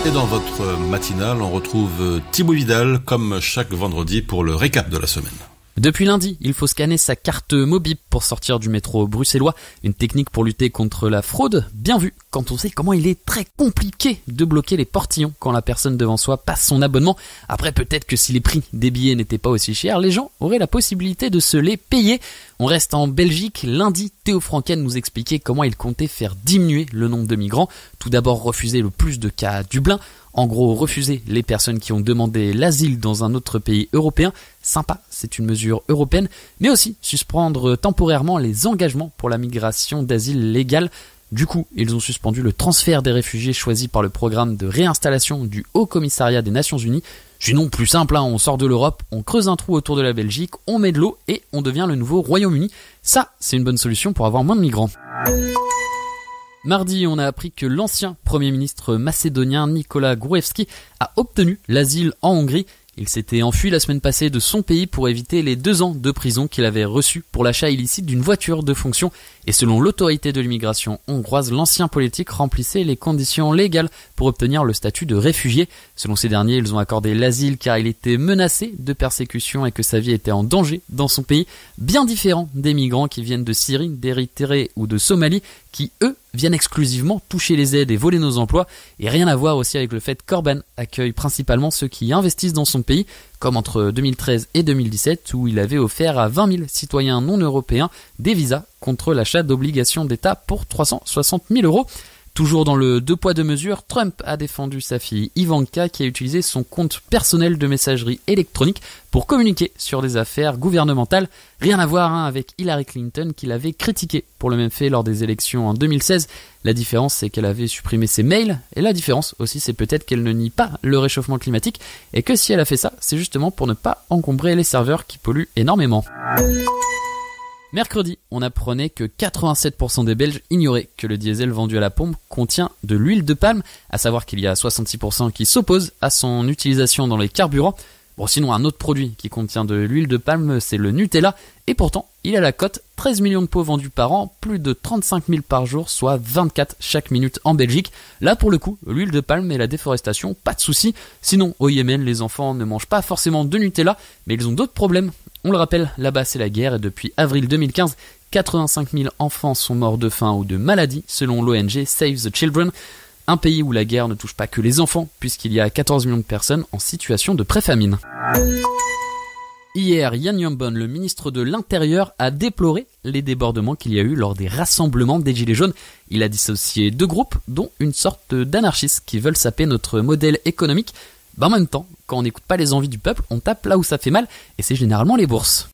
Et dans votre matinale, on retrouve Thibaut Vidal comme chaque vendredi pour le récap de la semaine. Depuis lundi, il faut scanner sa carte Mobip pour sortir du métro bruxellois. Une technique pour lutter contre la fraude, bien vue quand on sait comment il est très compliqué de bloquer les portillons quand la personne devant soi passe son abonnement. Après, peut-être que si les prix des billets n'étaient pas aussi chers, les gens auraient la possibilité de se les payer. On reste en Belgique. Lundi, Théo Franken nous expliquait comment il comptait faire diminuer le nombre de migrants. Tout d'abord, refuser le plus de cas à Dublin. En gros, refuser les personnes qui ont demandé l'asile dans un autre pays européen. Sympa, c'est une mesure européenne. Mais aussi suspendre temporairement les engagements pour la migration d'asile légale. Du coup, ils ont suspendu le transfert des réfugiés choisis par le programme de réinstallation du Haut Commissariat des Nations Unies. Sinon, plus simple, on sort de l'Europe, on creuse un trou autour de la Belgique, on met de l'eau et on devient le nouveau Royaume-Uni. Ça, c'est une bonne solution pour avoir moins de migrants. Mardi, on a appris que l'ancien Premier ministre macédonien Nicola Gruevski a obtenu l'asile en Hongrie. Il s'était enfui la semaine passée de son pays pour éviter les 2 ans de prison qu'il avait reçus pour l'achat illicite d'une voiture de fonction. Et selon l'autorité de l'immigration hongroise, l'ancien politique remplissait les conditions légales pour obtenir le statut de réfugié. Selon ces derniers, ils ont accordé l'asile car il était menacé de persécution et que sa vie était en danger dans son pays. Bien différent des migrants qui viennent de Syrie, d'Érythrée ou de Somalie, qui eux viennent exclusivement toucher les aides et voler nos emplois, et rien à voir aussi avec le fait qu'Orban accueille principalement ceux qui investissent dans son pays, comme entre 2013 et 2017 où il avait offert à 20 000 citoyens non européens des visas contre l'achat d'obligations d'État pour 360 000 €. Toujours dans le 2 poids 2 mesures, Trump a défendu sa fille Ivanka qui a utilisé son compte personnel de messagerie électronique pour communiquer sur des affaires gouvernementales. Rien à voir avec Hillary Clinton qui l'avait critiqué pour le même fait lors des élections en 2016. La différence, c'est qu'elle avait supprimé ses mails, et la différence aussi, c'est peut-être qu'elle ne nie pas le réchauffement climatique, et que si elle a fait ça, c'est justement pour ne pas encombrer les serveurs qui polluent énormément. Mercredi, on apprenait que 87% des Belges ignoraient que le diesel vendu à la pompe contient de l'huile de palme, à savoir qu'il y a 66% qui s'opposent à son utilisation dans les carburants. Bon, sinon, un autre produit qui contient de l'huile de palme, c'est le Nutella, et pourtant, il a la cote, 13 millions de pots vendus par an, plus de 35 000 par jour, soit 24 chaque minute en Belgique. Là, pour le coup, l'huile de palme et la déforestation, pas de souci. Sinon, au Yémen, les enfants ne mangent pas forcément de Nutella, mais ils ont d'autres problèmes. On le rappelle, là-bas c'est la guerre et depuis avril 2015, 85 000 enfants sont morts de faim ou de maladie selon l'ONG Save the Children. Un pays où la guerre ne touche pas que les enfants puisqu'il y a 14 millions de personnes en situation de pré-famine. Hier, Jan Jambon, le ministre de l'Intérieur, a déploré les débordements qu'il y a eu lors des rassemblements des Gilets jaunes. Il a dissocié 2 groupes, dont une sorte d'anarchistes qui veulent saper notre modèle économique. En même temps, quand on n'écoute pas les envies du peuple, on tape là où ça fait mal, et c'est généralement les bourses.